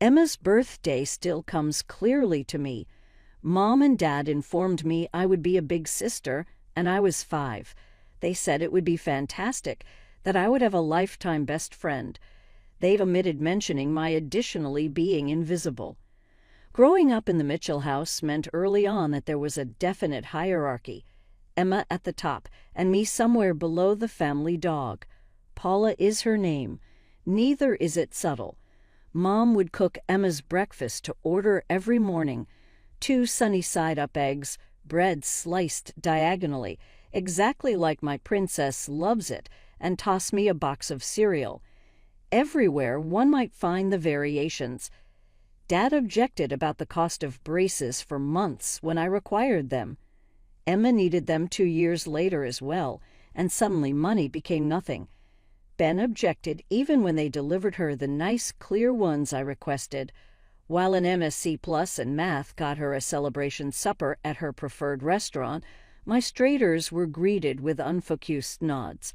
Emma's birthday still comes clearly to me. Mom and Dad informed me I would be a big sister, and I was 5. They said it would be fantastic, that I would have a lifetime best friend. They'd omitted mentioning my additionally being invisible. Growing up in the Mitchell house meant early on that there was a definite hierarchy. Emma at the top, and me somewhere below the family dog. Paula is her name. Neither is it subtle. Mom would cook Emma's breakfast to order every morning. 2 sunny side-up eggs, bread sliced diagonally, exactly like my princess loves it, and toss me a box of cereal. Everywhere one might find the variations. Dad objected about the cost of braces for months when I required them. Emma needed them 2 years later as well, and suddenly money became nothing. Ben objected even when they delivered her the nice, clear ones I requested. While an MSc+ in math got her a celebration supper at her preferred restaurant, my straighters were greeted with unfocused nods.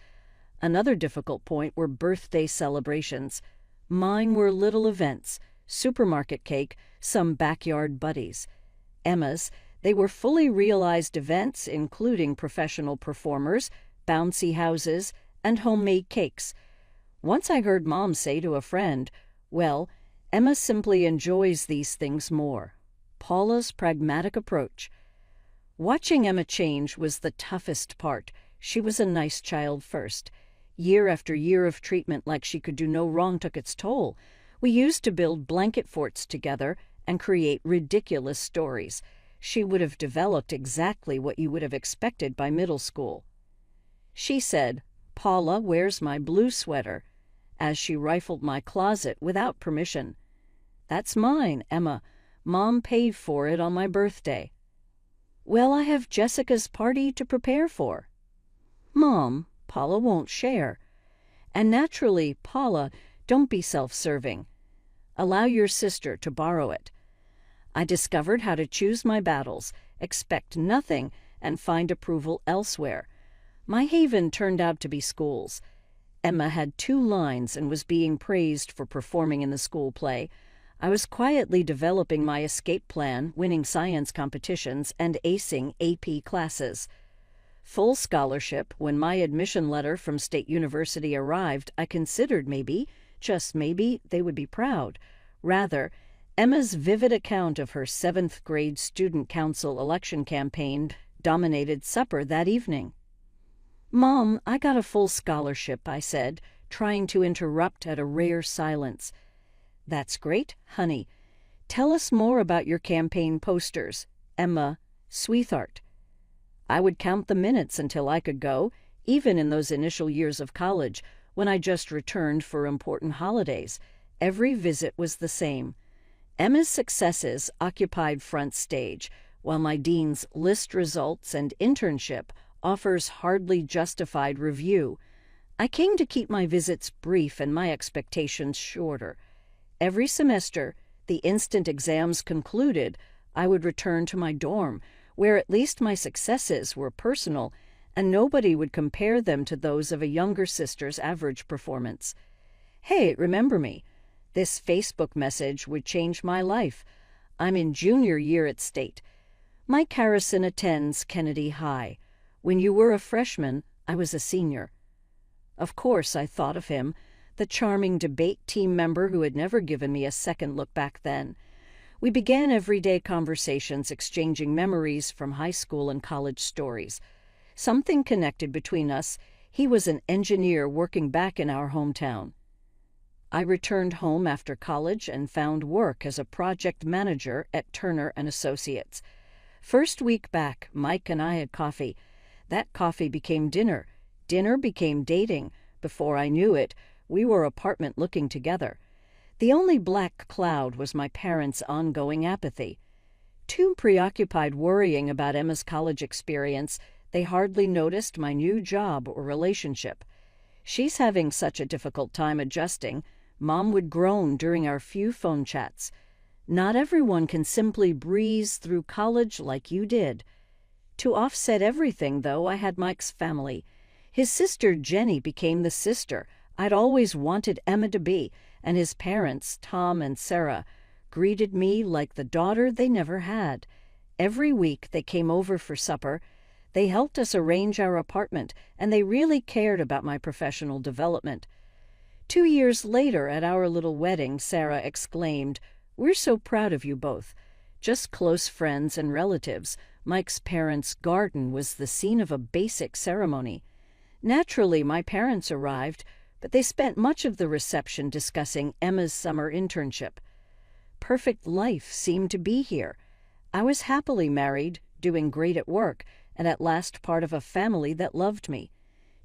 Another difficult point were birthday celebrations. Mine were little events, supermarket cake, some backyard buddies. Emma's, they were fully realized events including professional performers, bouncy houses, and homemade cakes. Once I heard Mom say to a friend, "Well, Emma simply enjoys these things more." Paula's pragmatic approach. Watching Emma change was the toughest part. She was a nice child first. Year after year of treatment like she could do no wrong took its toll. We used to build blanket forts together and create ridiculous stories. She would have developed exactly what you would have expected by middle school. She said, "Paula, where's my blue sweater?" as she rifled my closet without permission. "That's mine, Emma. Mom paid for it on my birthday." "Well, I have Jessica's party to prepare for." "Mom, Paula won't share." And naturally, "Paula, don't be self-serving. Allow your sister to borrow it." I discovered how to choose my battles, expect nothing, and find approval elsewhere. My haven turned out to be schools. Emma had 2 lines and was being praised for performing in the school play. I was quietly developing my escape plan, winning science competitions, and acing AP classes. Full scholarship, when my admission letter from State University arrived, I considered maybe, just maybe, they would be proud. Rather, Emma's vivid account of her 7th grade student council election campaign dominated supper that evening. "Mom, I got a full scholarship," I said, trying to interrupt at a rare silence. "That's great, honey. Tell us more about your campaign posters. Emma, sweetheart." I would count the minutes until I could go, even in those initial years of college, when I just returned for important holidays. Every visit was the same. Emma's successes occupied front stage, while my dean's list results and internship offers hardly justified review. I came to keep my visits brief and my expectations shorter. Every semester, the instant exams concluded, I would return to my dorm, where at least my successes were personal, and nobody would compare them to those of a younger sister's average performance. "Hey, remember me? This Facebook message would change my life. I'm in junior year at State. Mike Harrison attends Kennedy High. When you were a freshman, I was a senior." Of course, I thought of him, the charming debate team member who had never given me a second look back then. We began everyday conversations, exchanging memories from high school and college stories. Something connected between us. He was an engineer working back in our hometown. I returned home after college and found work as a project manager at Turner & Associates. First week back, Mike and I had coffee. That coffee became dinner. Dinner became dating. Before I knew it, we were apartment looking together. The only black cloud was my parents' ongoing apathy. Too preoccupied worrying about Emma's college experience, they hardly noticed my new job or relationship. "She's having such a difficult time adjusting," Mom would groan during our few phone chats. "Not everyone can simply breeze through college like you did." To offset everything, though, I had Mike's family. His sister Jenny became the sister I'd always wanted Emma to be, and his parents, Tom and Sarah, greeted me like the daughter they never had. Every week they came over for supper. They helped us arrange our apartment, and they really cared about my professional development. 2 years later, at our little wedding, Sarah exclaimed, "We're so proud of you both." Just close friends and relatives, Mike's parents' garden was the scene of a basic ceremony. Naturally, my parents arrived, but they spent much of the reception discussing Emma's summer internship. Perfect life seemed to be here. I was happily married, doing great at work, and at last part of a family that loved me.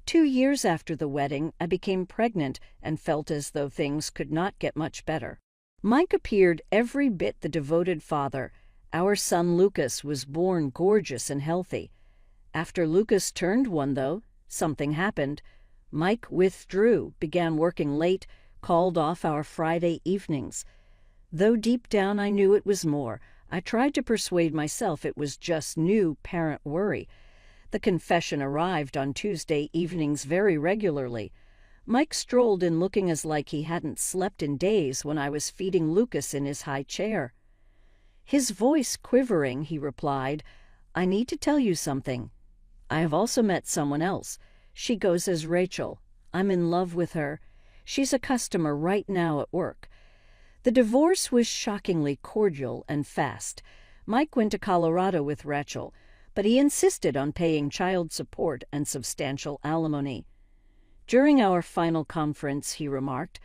2 years after the wedding, I became pregnant and felt as though things could not get much better. Mike appeared every bit the devoted father. Our son Lucas was born gorgeous and healthy. After Lucas turned 1, though, something happened. Mike withdrew, began working late, called off our Friday evenings. Though deep down I knew it was more, I tried to persuade myself it was just new parent worry. The confession arrived on Tuesday evenings very regularly. Mike strolled in looking as like he hadn't slept in days when I was feeding Lucas in his high chair. His voice quivering, he replied, "I need to tell you something. I have also met someone else. She goes as Rachel. I'm in love with her. She's a customer right now at work." The divorce was shockingly cordial and fast. Mike went to Colorado with Rachel, but he insisted on paying child support and substantial alimony. During our final conference, he remarked,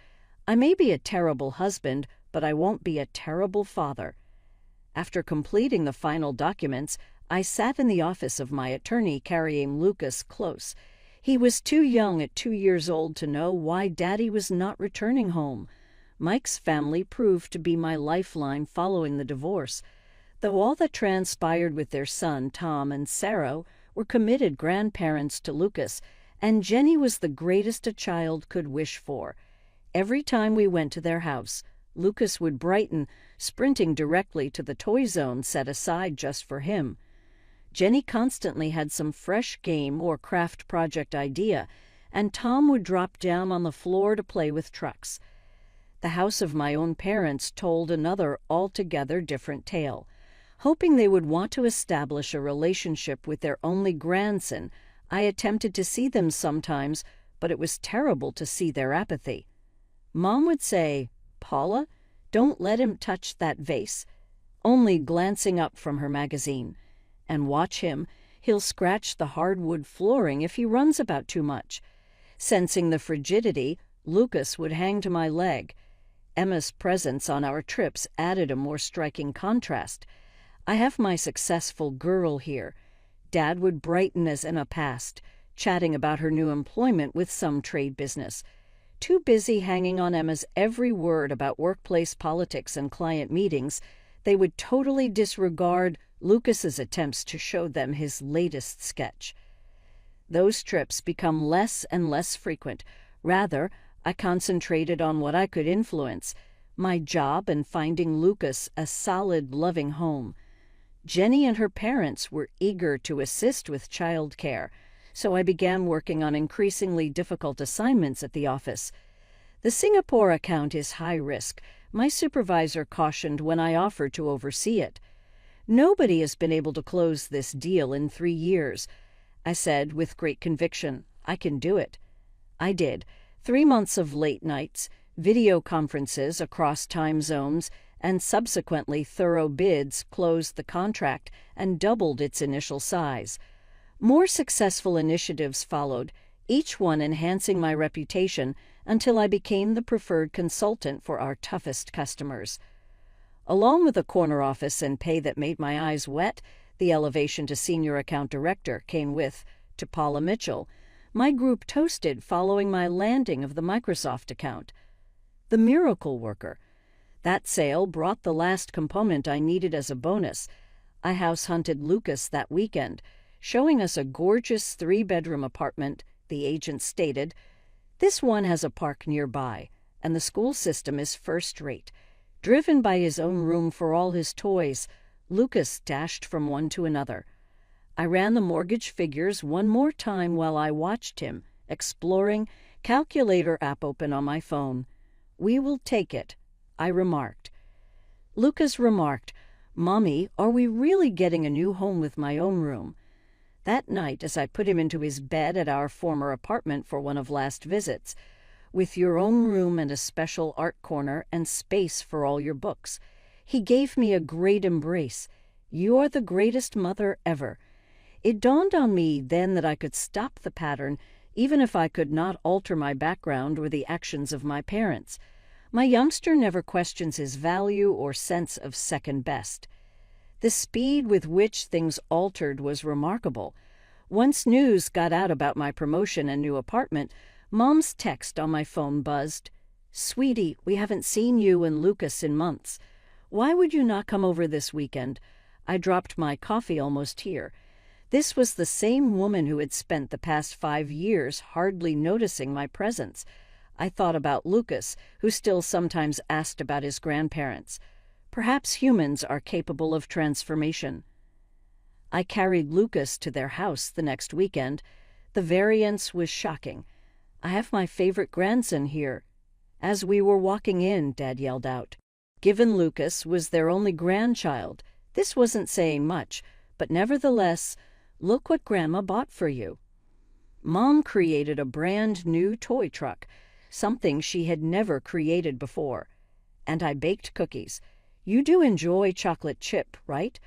"I may be a terrible husband, but I won't be a terrible father." After completing the final documents, I sat in the office of my attorney carrying Lucas close. He was too young at 2 years old to know why Daddy was not returning home. Mike's family proved to be my lifeline following the divorce. Though all that transpired with their son, Tom, and Sarah were committed grandparents to Lucas, and Jenny was the greatest a child could wish for. Every time we went to their house, Lucas would brighten, sprinting directly to the toy zone set aside just for him. Jenny constantly had some fresh game or craft project idea, and Tom would drop down on the floor to play with trucks. The house of my own parents told another altogether different tale. Hoping they would want to establish a relationship with their only grandson, I attempted to see them sometimes, but it was terrible to see their apathy. Mom would say, "Paula, don't let him touch that vase," only glancing up from her magazine. "And watch him, he'll scratch the hardwood flooring if he runs about too much." Sensing the frigidity, Lucas would hang to my leg. Emma's presence on our trips added a more striking contrast. I have my successful girl here. Dad would brighten as Emma passed, chatting about her new employment with some trade business. Too busy hanging on Emma's every word about workplace politics and client meetings, they would totally disregard Lucas's attempts to show them his latest sketch. Those trips become less and less frequent. Rather, I concentrated on what I could influence, my job and finding Lucas a solid, loving home. Jenny and her parents were eager to assist with child care, so I began working on increasingly difficult assignments at the office. The Singapore account is high risk, my supervisor cautioned when I offered to oversee it. "Nobody has been able to close this deal in 3 years. I said with great conviction, "I can do it." I did. 3 months of late nights, video conferences across time zones, and subsequently thorough bids closed the contract and doubled its initial size. More successful initiatives followed, each one enhancing my reputation until I became the preferred consultant for our toughest customers. Along with a corner office and pay that made my eyes wet, the elevation to senior account director came with, to Paula Mitchell, my group toasted following my landing of the Microsoft account. The miracle worker. That sale brought the last component I needed as a bonus. I house-hunted Lucas that weekend, showing us a gorgeous 3-bedroom apartment, the agent stated. "This one has a park nearby, and the school system is first-rate." Driven by his own room for all his toys, Lucas dashed from one to another. I ran the mortgage figures one more time while I watched him, exploring, calculator app open on my phone. "We will take it," I remarked. Lucas remarked, "Mommy, are we really getting a new home with my own room?" That night, as I put him into his bed at our former apartment for one of last visits, "With your own room and a special art corner and space for all your books," he gave me a great embrace. "You are the greatest mother ever." It dawned on me then that I could stop the pattern, even if I could not alter my background or the actions of my parents. My youngster never questions his value or sense of second best. The speed with which things altered was remarkable. Once news got out about my promotion and new apartment, Mom's text on my phone buzzed. "Sweetie, we haven't seen you and Lucas in months. Why would you not come over this weekend?" I dropped my coffee almost here. This was the same woman who had spent the past 5 years hardly noticing my presence. I thought about Lucas, who still sometimes asked about his grandparents. Perhaps humans are capable of transformation. I carried Lucas to their house the next weekend. The variance was shocking. "I have my favorite grandson here." As we were walking in, Dad yelled out. Given Lucas was their only grandchild, this wasn't saying much, but nevertheless, "Look what Grandma bought for you." Mom created a brand new toy truck, something she had never created before. And I baked cookies. "You do enjoy chocolate chip, right?"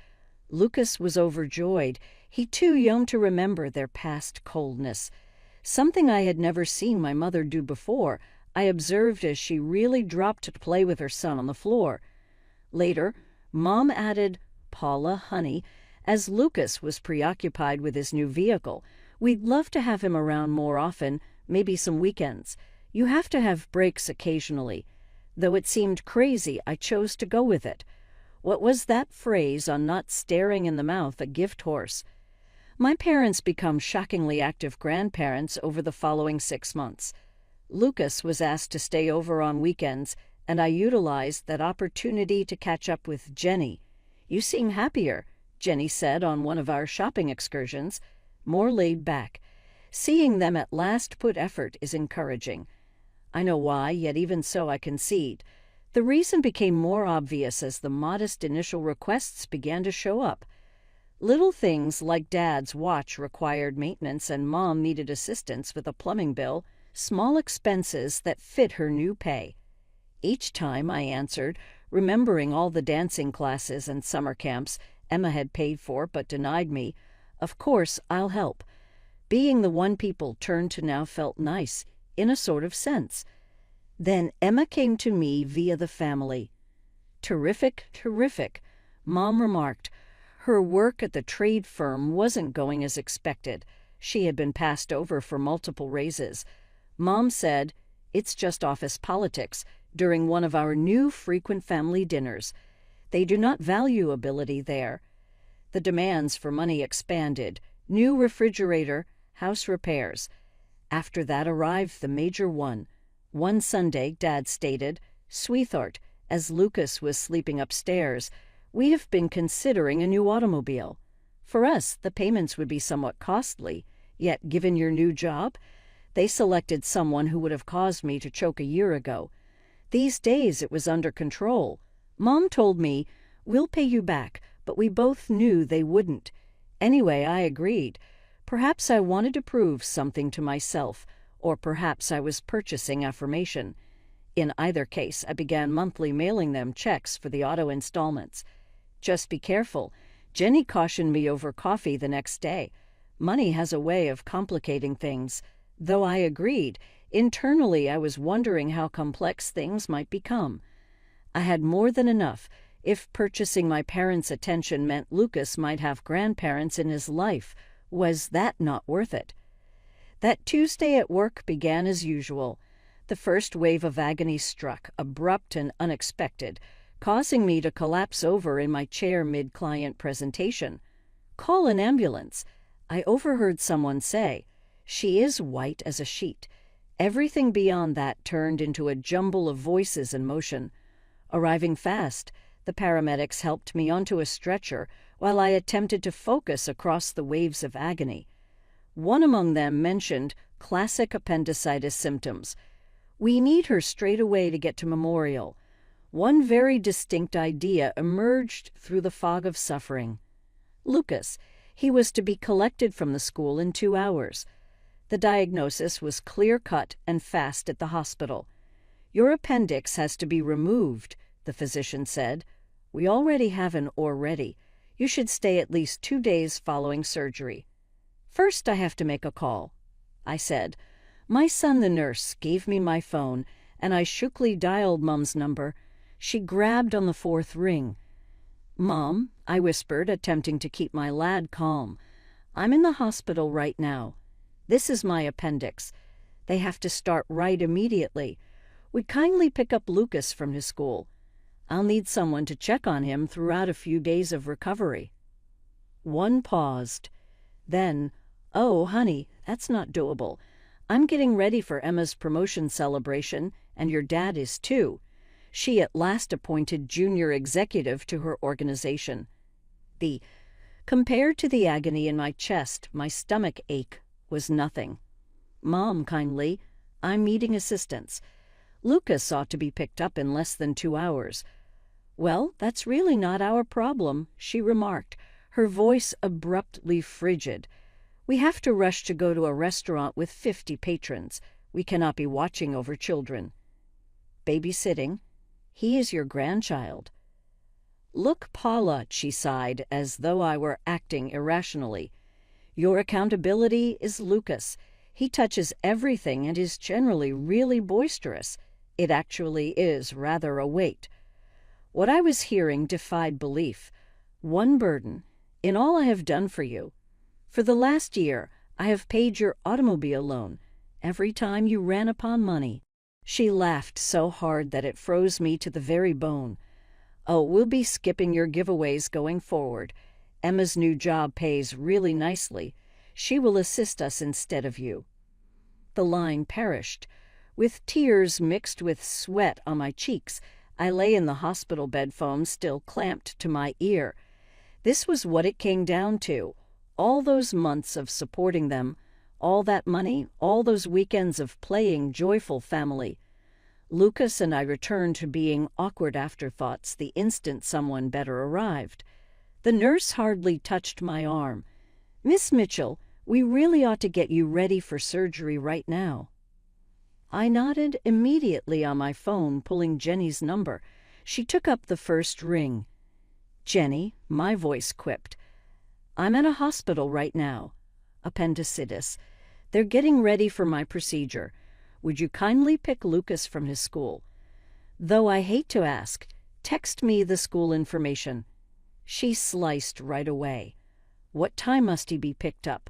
Lucas was overjoyed. He too young to remember their past coldness. Something I had never seen my mother do before, I observed as she really dropped to play with her son on the floor. Later, Mom added, "Paula, honey," as Lucas was preoccupied with his new vehicle. "We'd love to have him around more often, maybe some weekends. You have to have breaks occasionally." Though it seemed crazy, I chose to go with it. What was that phrase on not staring in the mouth a gift horse? My parents become shockingly active grandparents over the following 6 months. Lucas was asked to stay over on weekends, and I utilized that opportunity to catch up with Jenny. "You seem happier," Jenny said on one of our shopping excursions. "More laid back." Seeing them at last put effort is encouraging. I know why, yet even so I concede. The reason became more obvious as the modest initial requests began to show up. Little things like Dad's watch required maintenance and Mom needed assistance with a plumbing bill, small expenses that fit her new pay. Each time I answered, remembering all the dancing classes and summer camps Emma had paid for but denied me, "Of course, I'll help." Being the one people turned to now felt nice, in a sort of sense. Then Emma came to me via the family. "Terrific, terrific," Mom remarked. Her work at the trade firm wasn't going as expected. She had been passed over for multiple raises. Mom said, "It's just office politics," during one of our new frequent family dinners. They do not value ability there. The demands for money expanded. New refrigerator, house repairs. After that arrived the major one. One Sunday, Dad stated, "Sweetheart," as Lucas was sleeping upstairs, "we have been considering a new automobile. For us, the payments would be somewhat costly, yet given your new job, they selected someone who would have caused me to choke a year ago. These days it was under control. Mom told me, 'We'll pay you back,' but we both knew they wouldn't. Anyway, I agreed. Perhaps I wanted to prove something to myself, or perhaps I was purchasing affirmation. In either case, I began monthly mailing them checks for the auto installments. Just be careful. Jenny cautioned me over coffee the next day. Money has a way of complicating things. Though I agreed, internally I was wondering how complex things might become. I had more than enough. If purchasing my parents' attention meant Lucas might have grandparents in his life, was that not worth it? That Tuesday at work began as usual. The first wave of agony struck, abrupt and unexpected, causing me to collapse over in my chair mid-client presentation. "Call an ambulance," I overheard someone say. "She is white as a sheet." Everything beyond that turned into a jumble of voices and motion. Arriving fast, the paramedics helped me onto a stretcher while I attempted to focus across the waves of agony. One among them mentioned classic appendicitis symptoms. We need her straight away to get to Memorial. One very distinct idea emerged through the fog of suffering. Lucas. He was to be collected from the school in 2 hours. The diagnosis was clear-cut and fast at the hospital. Your appendix has to be removed, the physician said. We already have an OR ready. You should stay at least 2 days following surgery. First, I have to make a call, I said. My son, the nurse, gave me my phone, and I shookily dialed Mum's number. She grabbed on the 4th ring. Mom, I whispered, attempting to keep my lad calm. I'm in the hospital right now. This is my appendix. They have to start right immediately. Would kindly pick up Lucas from his school. I'll need someone to check on him throughout a few days of recovery. One paused. Then, oh, honey, that's not doable. I'm getting ready for Emma's promotion celebration, and your dad is too. She at last appointed junior executive to her organization. Compared to the agony in my chest, my stomach ache was nothing. Mom, kindly, I'm needing assistance. Lucas ought to be picked up in less than 2 hours. Well, that's really not our problem, she remarked, her voice abruptly frigid. We have to rush to go to a restaurant with 50 patrons. We cannot be watching over children. Babysitting? He is your grandchild. Look, Paula, she sighed, as though I were acting irrationally. Your accountability is Lucas. He touches everything and is generally really boisterous. It actually is rather a weight. What I was hearing defied belief. One burden, in all I have done for you. For the last year, I have paid your automobile loan, every time you ran upon money. She laughed so hard that it froze me to the very bone. Oh, we'll be skipping your giveaways going forward. Emma's new job pays really nicely. She will assist us instead of you. The line perished. With tears mixed with sweat on my cheeks, I lay in the hospital bed foam still clamped to my ear. This was what it came down to. All those months of supporting them, all that money, all those weekends of playing joyful family. Lucas and I returned to being awkward afterthoughts the instant someone better arrived. The nurse hardly touched my arm. Miss Mitchell, we really ought to get you ready for surgery right now. I nodded immediately on my phone, pulling Jenny's number. She took up the first ring. Jenny, my voice quipped. I'm at a hospital right now. Appendicitis. They're getting ready for my procedure. Would you kindly pick Lucas from his school? Though I hate to ask, text me the school information. She sliced right away. What time must he be picked up?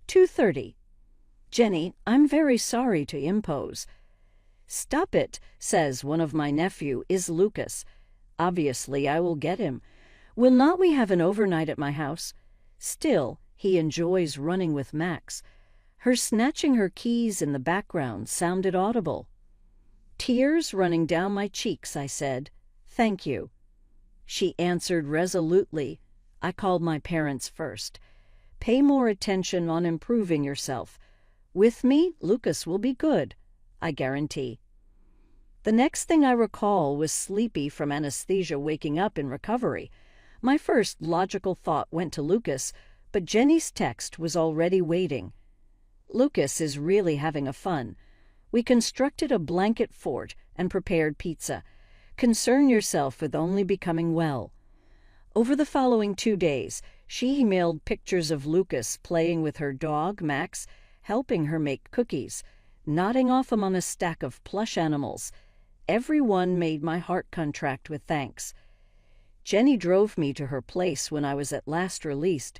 2:30. Jenny, I'm very sorry to impose. Stop it, says one of my nephew, is Lucas. Obviously, I will get him. Will not we have an overnight at my house? Still, he enjoys running with Max. Her snatching her keys in the background sounded audible. Tears running down my cheeks, I said, "Thank you." She answered resolutely, "I called my parents first. Pay more attention on improving yourself. With me, Lucas will be good, I guarantee." The next thing I recall was sleepy from anesthesia waking up in recovery. My first logical thought went to Lucas, but Jenny's text was already waiting. Lucas is really having a fun. We constructed a blanket fort and prepared pizza. Concern yourself with only becoming well. Over the following 2 days, she emailed pictures of Lucas playing with her dog, Max, helping her make cookies, nodding off among a stack of plush animals. Every one made my heart contract with thanks. Jenny drove me to her place when I was at last released.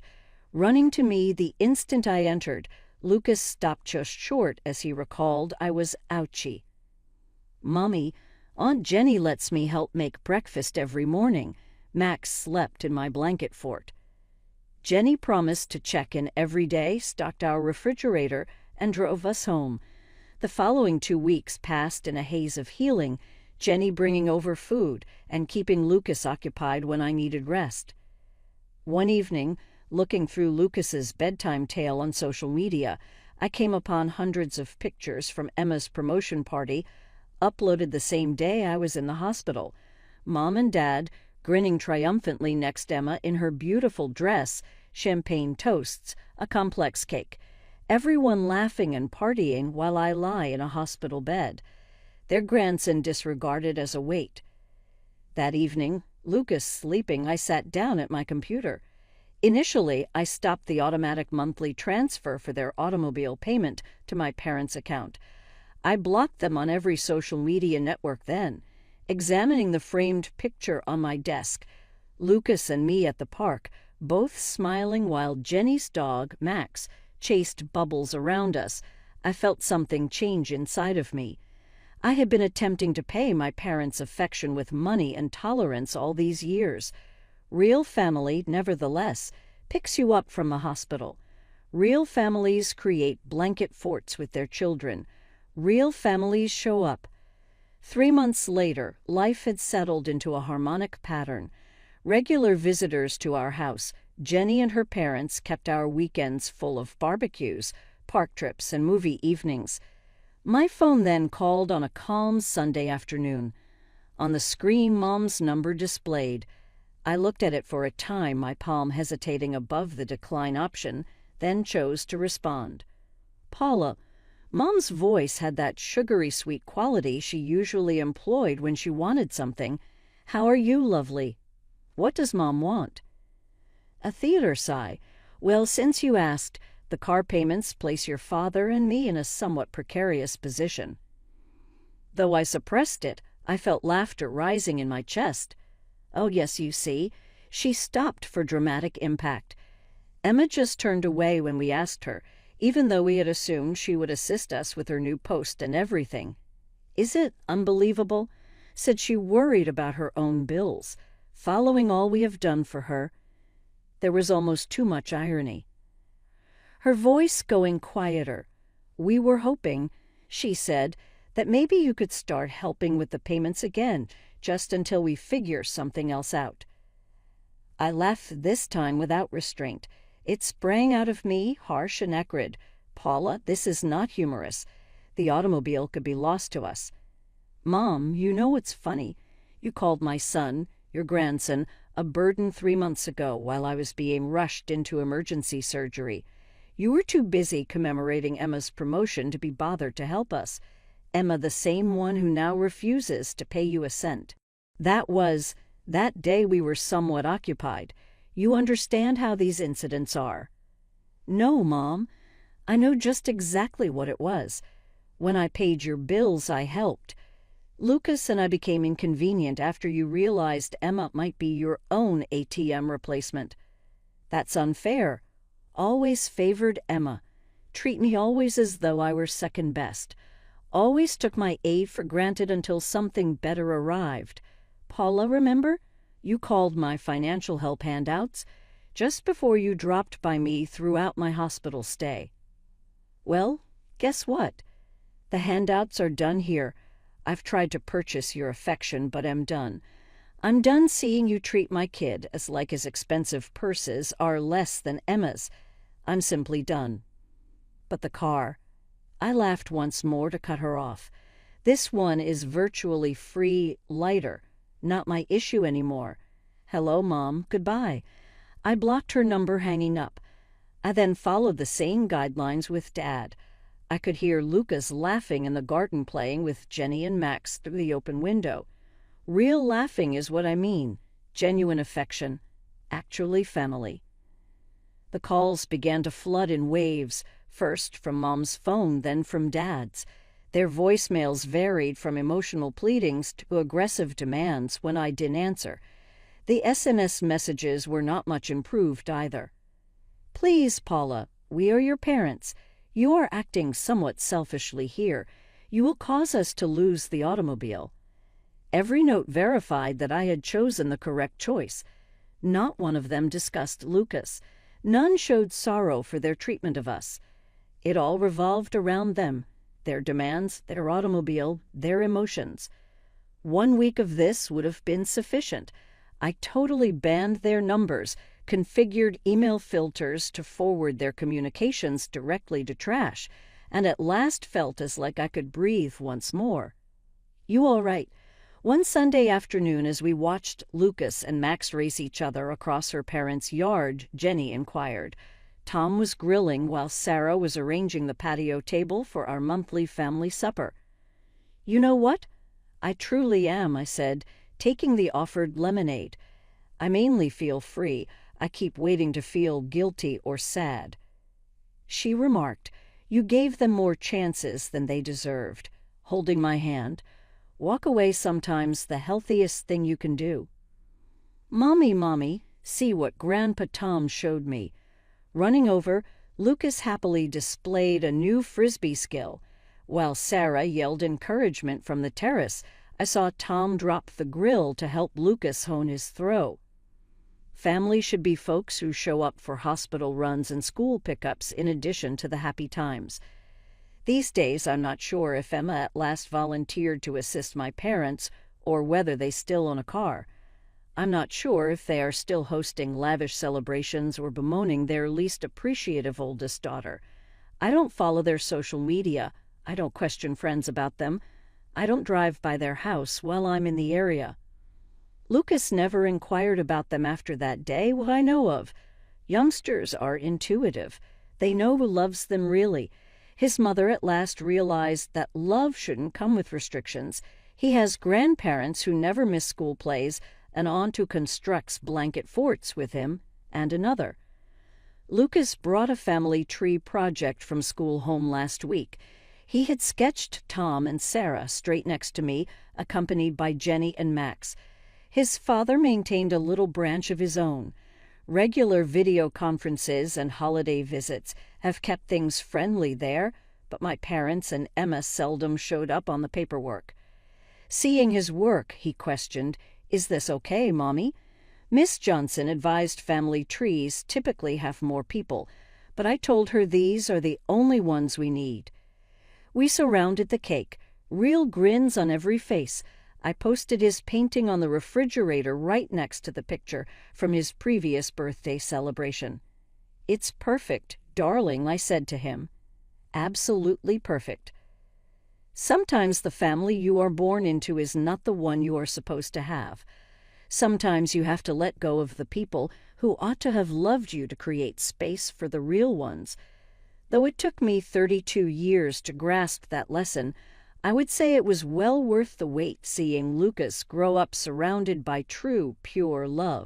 Running to me the instant I entered, Lucas stopped just short as he recalled I was ouchy. "Mommy, Aunt Jenny lets me help make breakfast every morning." Max slept in my blanket fort. Jenny promised to check in every day, stocked our refrigerator, and drove us home. The following 2 weeks passed in a haze of healing, Jenny bringing over food and keeping Lucas occupied when I needed rest. One evening, looking through Lucas's bedtime tale on social media, I came upon hundreds of pictures from Emma's promotion party, uploaded the same day I was in the hospital. Mom and Dad grinning triumphantly next to Emma in her beautiful dress, champagne toasts, a complex cake. Everyone laughing and partying while I lie in a hospital bed. Their grandson disregarded as a weight. That evening, Lucas sleeping, I sat down at my computer. Initially, I stopped the automatic monthly transfer for their automobile payment to my parents' account. I blocked them on every social media network then, examining the framed picture on my desk. Lucas and me at the park, both smiling while Jenny's dog, Max, chased bubbles around us. I felt something change inside of me. I had been attempting to pay my parents' affection with money and tolerance all these years. Real family, nevertheless, picks you up from the hospital. Real families create blanket forts with their children. Real families show up. 3 months later, life had settled into a harmonic pattern. Regular visitors to our house, Jenny and her parents kept our weekends full of barbecues, park trips, and movie evenings. My phone then called on a calm Sunday afternoon. On the screen, Mom's number displayed. I looked at it for a time, my palm hesitating above the decline option, then chose to respond. Paula. Mom's voice had that sugary sweet quality she usually employed when she wanted something. How are you, lovely? What does Mom want? A theater sigh. Well, since you asked, the car payments place your father and me in a somewhat precarious position. Though I suppressed it, I felt laughter rising in my chest. Oh, yes, you see, she stopped for dramatic impact. Emma just turned away when we asked her, even though we had assumed she would assist us with her new post and everything. Is it unbelievable? Said she worried about her own bills, following all we have done for her. There was almost too much irony. Her voice going quieter. We were hoping, she said, that maybe you could start helping with the payments again, just until we figure something else out. I laughed this time without restraint. It sprang out of me, harsh and acrid. Paula, this is not humorous. The automobile could be lost to us. Mom, you know what's funny? You called my son, your grandson, a burden 3 months ago while I was being rushed into emergency surgery. You were too busy commemorating Emma's promotion to be bothered to help us. Emma, the same one who now refuses to pay you a cent. That day we were somewhat occupied. You understand how these incidents are. No, Mom. I know just exactly what it was. When I paid your bills, I helped. Lucas and I became inconvenient after you realized Emma might be your own ATM replacement. That's unfair. Always favored Emma. Treat me always as though I were second best. Always took my aid for granted until something better arrived. Paula, remember? You called my financial help handouts just before you dropped by me throughout my hospital stay. Well, guess what? The handouts are done here. I've tried to purchase your affection, but am done. I'm done seeing you treat my kid as like his expensive purses are less than Emma's. I'm simply done. But the car. I laughed once more to cut her off. This one is virtually free, lighter. Not my issue anymore. Hello, Mom. Goodbye. I blocked her number hanging up. I then followed the same guidelines with Dad. I could hear Lucas laughing in the garden playing with Jenny and Max through the open window. Real laughing is what I mean. Genuine affection. Actually family. The calls began to flood in waves, first from Mom's phone, then from Dad's. Their voicemails varied from emotional pleadings to aggressive demands when I didn't answer. The SMS messages were not much improved either. Please, Paula, we are your parents. You are acting somewhat selfishly here. You will cause us to lose the automobile. Every note verified that I had chosen the correct choice. Not one of them discussed Lucas. None showed sorrow for their treatment of us. It all revolved around them, their demands, their automobile, their emotions. 1 week of this would have been sufficient. I totally banned their numbers, configured email filters to forward their communications directly to trash, and at last felt as like I could breathe once more. "You all right?" One Sunday afternoon, as we watched Lucas and Max race each other across her parents' yard, Jenny inquired. Tom was grilling while Sarah was arranging the patio table for our monthly family supper. "You know what? I truly am," I said, taking the offered lemonade. "I mainly feel free. I keep waiting to feel guilty or sad." She remarked, "You gave them more chances than they deserved," holding my hand. "Walk away sometimes the healthiest thing you can do." Mommy, see what Grandpa Tom showed me." Running over, Lucas happily displayed a new Frisbee skill. While Sarah yelled encouragement from the terrace, I saw Tom drop the grill to help Lucas hone his throw. Family should be folks who show up for hospital runs and school pickups in addition to the happy times. These days, I'm not sure if Emma at last volunteered to assist my parents or whether they still own a car. I'm not sure if they are still hosting lavish celebrations or bemoaning their least appreciative oldest daughter. I don't follow their social media. I don't question friends about them. I don't drive by their house while I'm in the area. Lucas never inquired about them after that day, what I know of. Youngsters are intuitive. They know who loves them really. His mother at last realized that love shouldn't come with restrictions. He has grandparents who never miss school plays, an aunt who constructs blanket forts with him, and another. Lucas brought a family tree project from school home last week. He had sketched Tom and Sarah straight next to me, accompanied by Jenny and Max. His father maintained a little branch of his own. Regular video conferences and holiday visits have kept things friendly there, but my parents and Emma seldom showed up on the paperwork. Seeing his work, he questioned, "Is this okay, Mommy?" Miss Johnson advised family trees typically have more people, but I told her these are the only ones we need. We surrounded the cake, real grins on every face. I posted his painting on the refrigerator right next to the picture from his previous birthday celebration. "It's perfect, darling," I said to him. Absolutely perfect. Sometimes the family you are born into is not the one you are supposed to have. Sometimes you have to let go of the people who ought to have loved you to create space for the real ones. Though it took me 32 years to grasp that lesson, I would say it was well worth the wait seeing Lucas grow up surrounded by true, pure love.